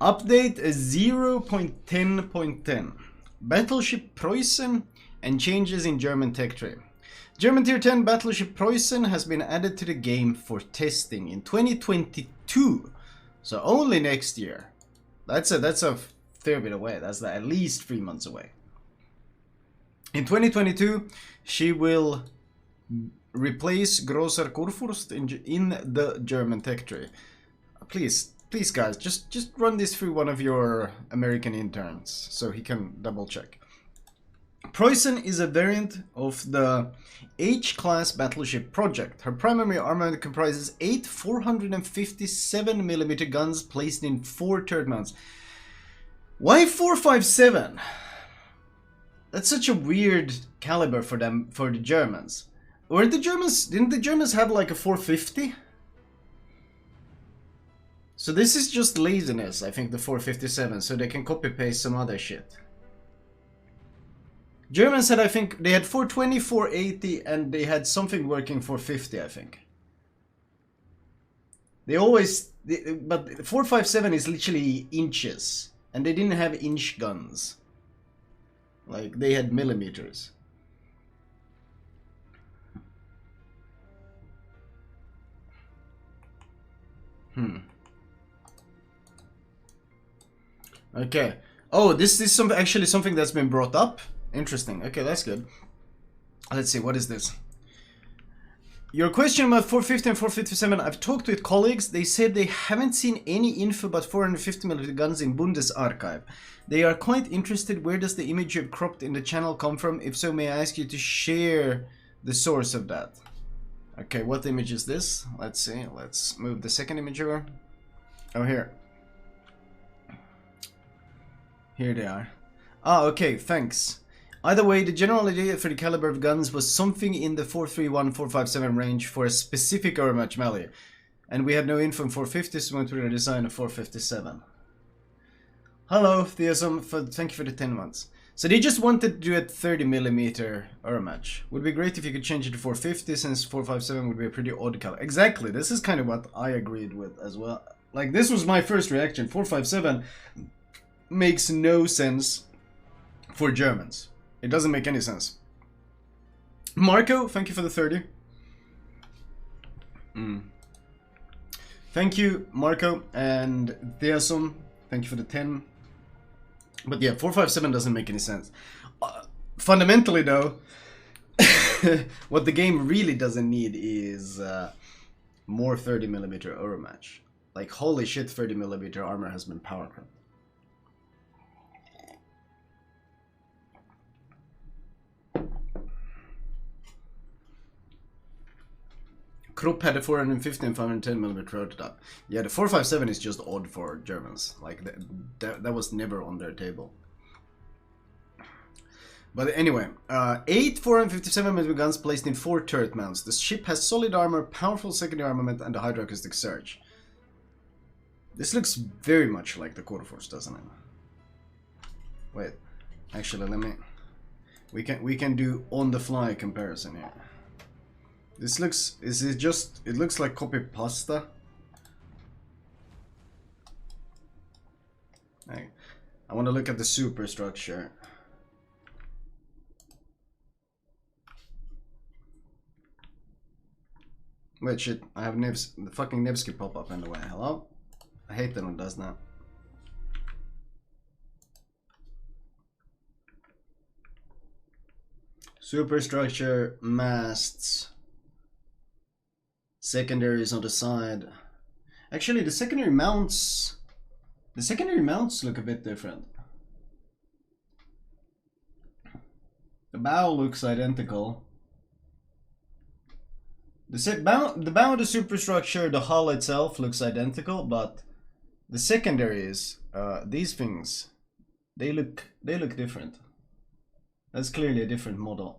Update 0.10.10. Battleship Preussen and changes in German tech tree. German Tier 10 Battleship Preussen has been added to the game for testing in 2022. So only next year. That's a fair bit away. That's at least 3 months away. In 2022, she will replace Grosser Kurfürst in the German tech tree. Please guys, just run this through one of your American interns so he can double check. Preussen is a variant of the H-class battleship project. Her primary armament comprises 8 457mm guns placed in 4 turret mounts. Why 457? That's such a weird caliber for the Germans. Didn't the Germans have like a 450? So this is just laziness, I think, the 457, so they can copy-paste some other shit. Germans had, I think, they had 420, 480, and they had something working 450, I think. But 457 is literally inches, and they didn't have inch guns. Like, they had millimeters. Okay. Oh, this is actually something that's been brought up. Interesting. Okay, that's good. Let's see, what is this? Your question about 450 and 457, I've talked with colleagues. They said they haven't seen any info about 450mm guns in Bundesarchive. They are quite interested. Where does the image you've cropped in the channel come from? If so, may I ask you to share the source of that? Okay, what image is this? Let's see. Let's move the second image over. Oh, here. Here they are. Ah, okay, thanks. Either way, the general idea for the caliber of guns was something in the 431-457 range for a specific Overmatch melee. And we had no info on 450, so we went with a design of 457. Hello, Theosum, thank you for the 10 months. So they just wanted to do a 30mm Overmatch. Would be great if you could change it to 450, since 457 would be a pretty odd color. Exactly, this is kind of what I agreed with as well. Like, this was my first reaction. 457 makes no sense for Germans. It doesn't make any sense. Marco, thank you for the 30. Thank you, Marco, and Theasum, thank you for the 10. But yeah, 457 doesn't make any sense. Fundamentally though, what the game really doesn't need is more 30mm Overmatch. Like, holy shit, 30mm armor has been power crept. Krupp had a 450 and 510mm prototype. Yeah, the 457 is just odd for Germans. Like, that was never on their table. But anyway, 8 457mm guns placed in 4 turret mounts. The ship has solid armor, powerful secondary armament, and a hydroacoustic surge. This looks very much like the Kurfürst, doesn't it? Wait, actually, let me... We can do on-the-fly comparison here. This looks... It looks like copy pasta. I want to look at the superstructure. Wait, shit. I have the fucking Nevsky pop up in the way. Hello? I hate that when it does that. Superstructure, masts. Secondaries on the side. Actually, the secondary mounts look a bit different. The bow looks identical. The bow of the superstructure, the hull itself looks identical, but the secondaries, these things, they look different. That's clearly a different model.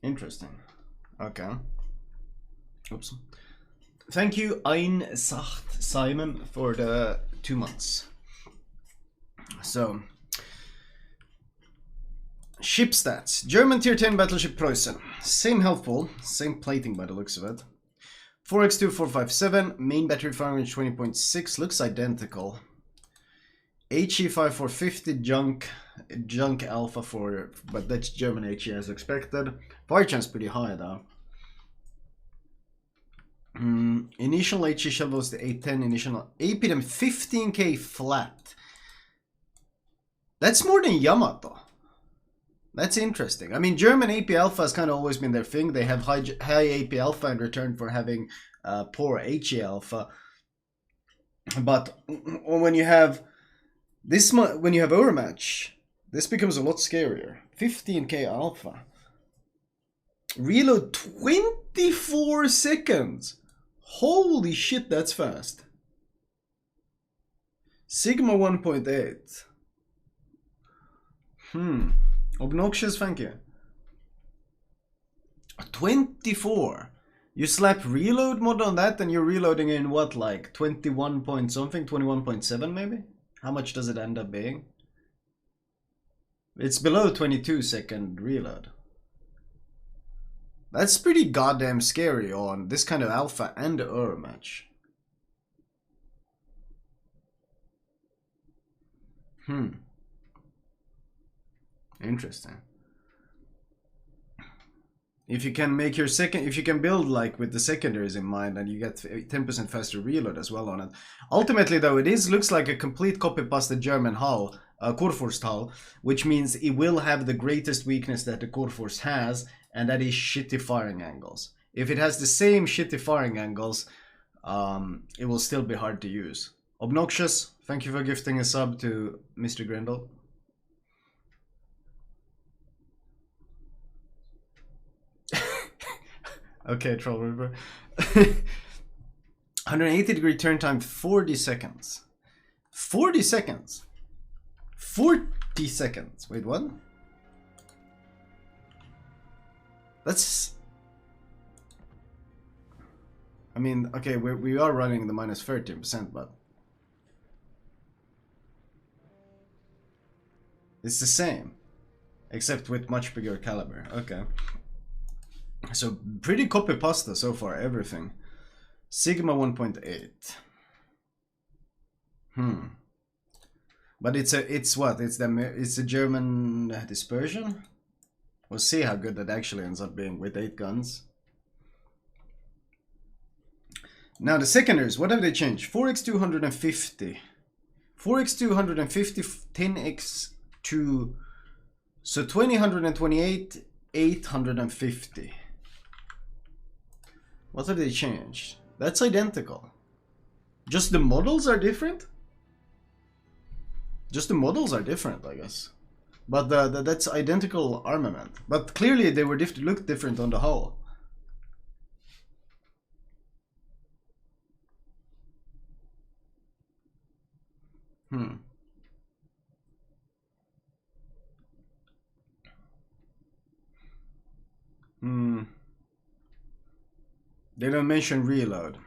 Interesting. Okay. Oops. Thank you, Einsacht Simon, for the 2 months. So, ship stats. German Tier 10 Battleship Preussen. Same health pool, same plating by the looks of it. 4x2 457, main battery firing range 20.6, looks identical. HE 5450 junk alpha for, but that's German HE as expected. Fire chance pretty high though. Initial HE shell was the 810, initial APDM 15k flat. That's more than Yamato. That's interesting. I mean, German AP Alpha has kind of always been their thing. They have high AP Alpha in return for having poor HE Alpha. But when you have this, when you have overmatch, this becomes a lot scarier. 15k Alpha. Reload 24 seconds. Holy shit, that's fast. Sigma 1.8. Obnoxious, thank you. 24. You slap reload mod on that and you're reloading in what, like 21 point something? 21.7 maybe? How much does it end up being? It's below 22 second reload. That's pretty goddamn scary on this kind of alpha and match. Interesting. If you can make your if you can build like with the secondaries in mind and you get 10% faster reload as well on it. Ultimately though, it looks like a complete copy-pasted German hull, Kurfürst hull, which means it will have the greatest weakness that the Kurfürst has, and that is shitty firing angles. If it has the same shitty firing angles, it will still be hard to use. Obnoxious, thank you for gifting a sub to Mr. Grindle. Okay, Troll River. 180 degree turn time, 40 seconds. 40 seconds. 40 seconds. Wait, what? That's... I mean, okay, we are running the minus 13%, but... It's the same. Except with much bigger caliber. Okay. So pretty copy pasta so far, everything. Sigma 1.8. But it's what? It's a German dispersion? We'll see how good that actually ends up being with 8 guns. Now the secondaries, what have they changed? 4x250. 4x250, 10x2. So 2028, 850. What have they changed? That's identical. Just the models are different? Just the models are different, I guess. But that's identical armament. But clearly they were looked different on the hull. They don't mention reload.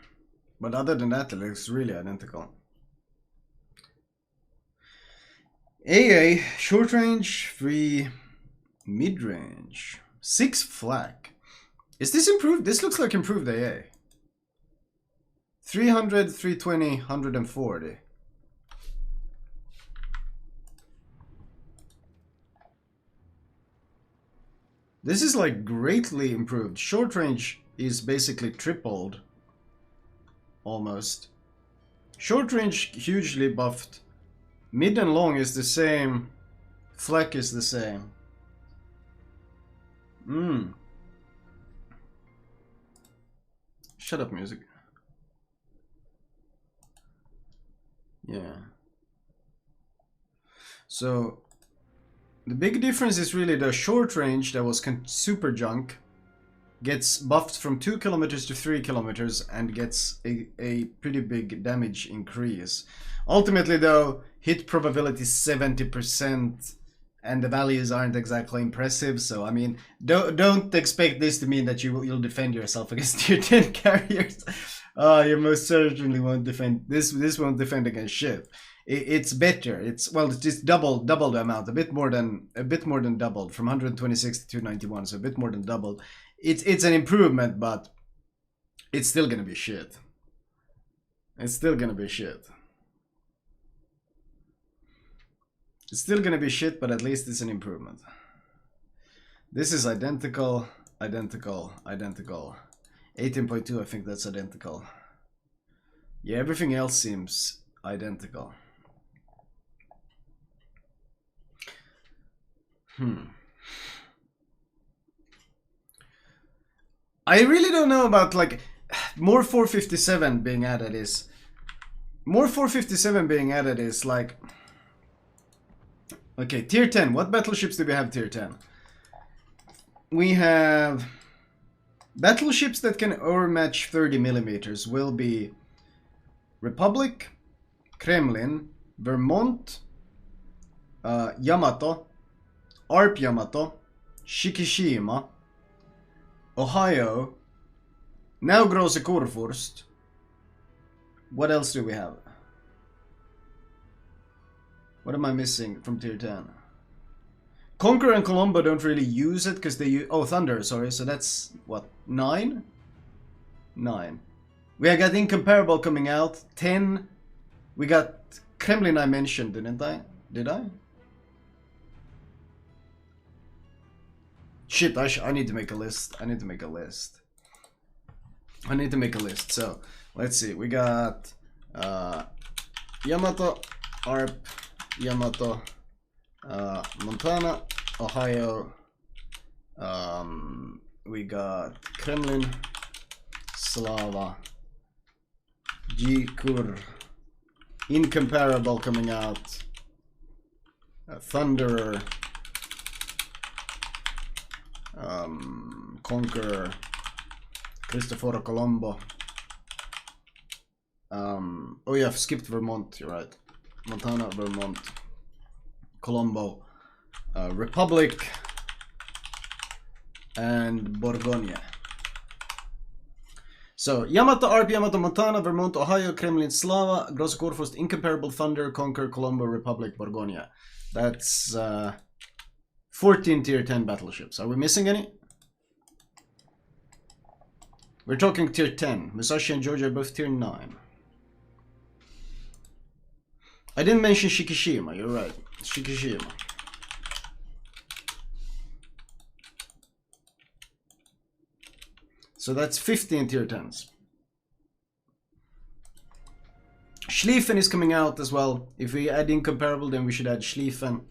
But other than that, it looks really identical. AA, short range, 3 mid range, 6 flak. Is this improved? This looks like improved AA. 300, 320, 140. This is like greatly improved. Short range is basically tripled. Almost. Short range hugely buffed. Mid and long is the same. Flak is the same. Shut up, music. Yeah. So the big difference is really the short range that was super junk gets buffed from 2 kilometers to 3 kilometers and gets a pretty big damage increase. Ultimately though, hit probability 70% and the values aren't exactly impressive, so I mean, don't expect this to mean that you'll defend yourself against tier 10 carriers. You most certainly won't defend, this won't defend against shit. It's better. It's just double the amount, a bit more than doubled from 126 to 291, so a bit more than doubled. It's an improvement, but It's still gonna be shit. It's still gonna be shit. It's still gonna be shit, but at least it's an improvement. This is identical, identical, identical. 18.2, I think that's identical. Yeah, everything else seems identical. I really don't know about, like, more 457 being added is... More 457 being added is like... Okay, tier 10. What battleships do we have tier 10? We have... Battleships that can overmatch 30 millimeters will be Republic, Kremlin, Vermont, Yamato, ARP Yamato, Shikishima, Ohio, now Grosser Kurfürst. What else do we have? What am I missing from tier 10? Conqueror and Colombo don't really use it because they use... Oh, Thunder, sorry. So that's, what, 9? 9. We got Incomparable coming out. 10. We got Kremlin I mentioned, didn't I? Did I? Shit, I need to make a list. I need to make a list. I need to make a list. So, let's see. We got Yamato, ARP, Yamato, Montana, Ohio. We got Kremlin, Slava, G-Kur, Incomparable coming out, Thunderer, Conqueror, Cristoforo Colombo. Oh yeah, I've skipped Vermont, you're right. Montana, Vermont, Colombo, Republic, and Bourgogne. So, Yamato, ARP, Yamato, Montana, Vermont, Ohio, Kremlin, Slava, Grosser Kurfürst, Incomparable, Thunder, Conquer, Colombo, Republic, Bourgogne. That's 14 tier 10 battleships. Are we missing any? We're talking tier 10. Musashi and Georgia are both tier 9. I didn't mention Shikishima, you're right. Shikishima. So that's 15 tier 10s. Schlieffen is coming out as well. If we add Incomparable, then we should add Schlieffen.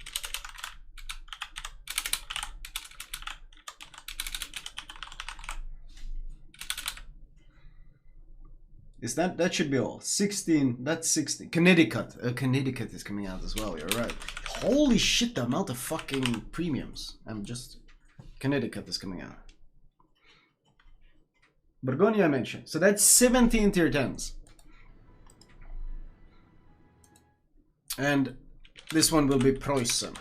Is that should be all. 16, that's 16. Connecticut. Connecticut is coming out as well, you're right. Holy shit, the amount of fucking premiums. Connecticut is coming out. Bourgogne I mentioned. So that's 17 tier 10s. And this one will be Preussen.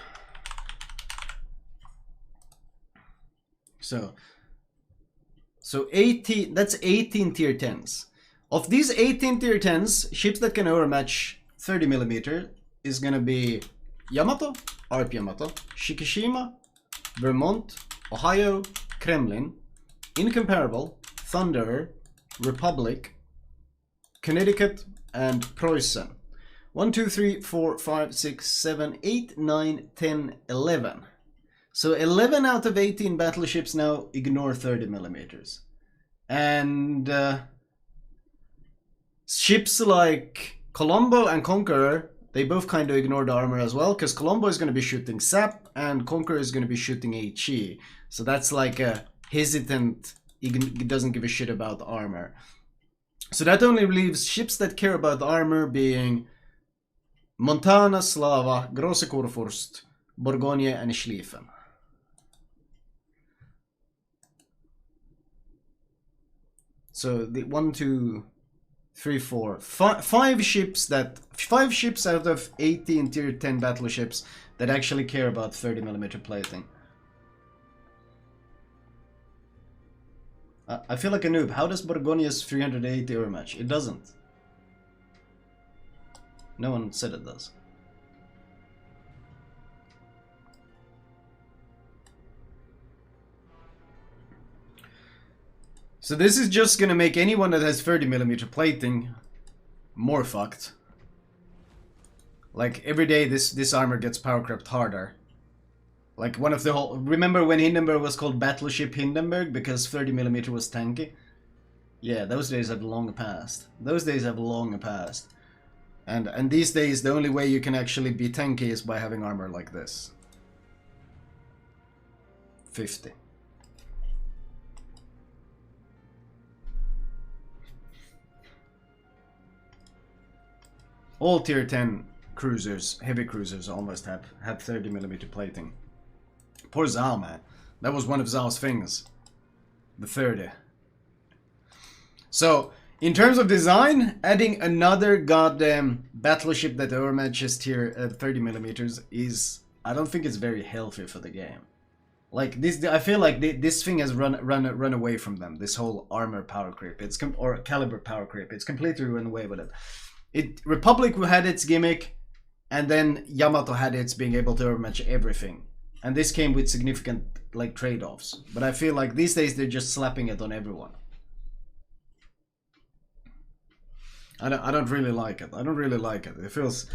So 18, that's 18 tier 10s. Of these 18 tier 10s, ships that can overmatch 30mm is gonna be Yamato, ARP Yamato, Shikishima, Vermont, Ohio, Kremlin, Incomparable, Thunder, Republic, Connecticut, and Preussen. 1, 2, 3, 4, 5, 6, 7, 8, 9, 10, 11. So 11 out of 18 battleships now ignore 30mm. And ships like Colombo and Conqueror, they both kind of ignore the armor as well, because Colombo is going to be shooting SAP and Conqueror is going to be shooting HE. So that's like a hesitant, he doesn't give a shit about armor. So that only leaves ships that care about armor being Montana, Slava, Grosser Kurfürst, Bourgogne, and Schlieffen. So the 1, 2, 3, 4, 5 ships out of 18 tier 10 battleships that actually care about 30mm plating. I feel like a noob. How does Bourgogne's 380 overmatch? It doesn't. No one said it does. So this is just gonna make anyone that has 30mm plating more fucked. Like every day this armor gets power crept harder. Like one of the whole... Remember when Hindenburg was called Battleship Hindenburg because 30mm was tanky? Yeah, those days have long passed. Those days have long passed. And these days the only way you can actually be tanky is by having armor like this. 50. All tier 10 cruisers, heavy cruisers, almost have 30mm plating. Poor Zhao, man. That was one of Zhao's things. The 30. So, in terms of design, adding another goddamn battleship that overmatches tier 30mm is... I don't think it's very healthy for the game. Like this, I feel like this thing has run away from them. This whole armor power creep, or caliber power creep. It's completely run away with it. Republic had its gimmick, and then Yamato had its being able to overmatch everything, and this came with significant like trade-offs. But I feel like these days they're just slapping it on everyone. I don't really like it. I don't really like it. It feels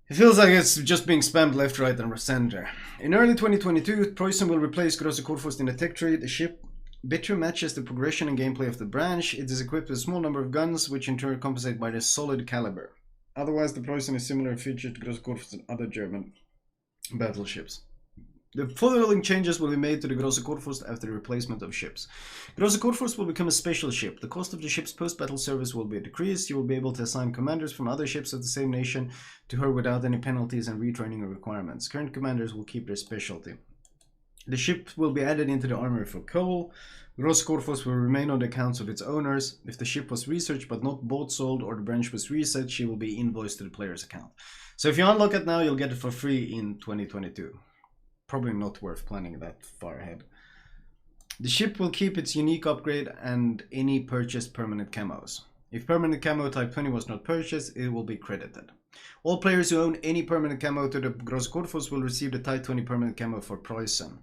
like it's just being spammed left, right, and center. In early 2022, Preussen will replace Grosser Kurfürst in the tech tree. The ship better matches the progression and gameplay of the branch. It is equipped with a small number of guns, which in turn compensate by their solid caliber. Otherwise, the Preussen is similar in feature to Grosser Kurfürst and other German battleships. The following changes will be made to the Grosser Kurfürst after the replacement of ships. Grosser Kurfürst will become a special ship. The cost of the ship's post-battle service will be decreased. You will be able to assign commanders from other ships of the same nation to her without any penalties and retraining requirements. Current commanders will keep their specialty. The ship will be added into the armory for coal. Grosser Kurfürst will remain on the accounts of its owners. If the ship was researched but not bought, sold, or the branch was reset, she will be invoiced to the player's account. So if you unlock it now, you'll get it for free in 2022. Probably not worth planning that far ahead. The ship will keep its unique upgrade and any purchased permanent camos. If permanent camo type 20 was not purchased, it will be credited. All players who own any permanent camo to the Grosser Kurfürst will receive the type 20 permanent camo for Preussen.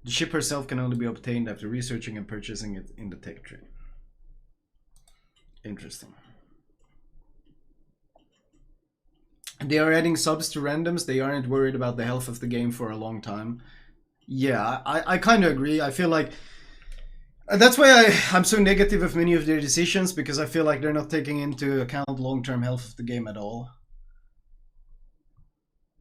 The ship herself can only be obtained after researching and purchasing it in the tech tree. Interesting. They are adding subs to randoms. They aren't worried about the health of the game for a long time. Yeah, I kind of agree. I feel like that's why I'm so negative of many of their decisions, because I feel like they're not taking into account long-term health of the game at all.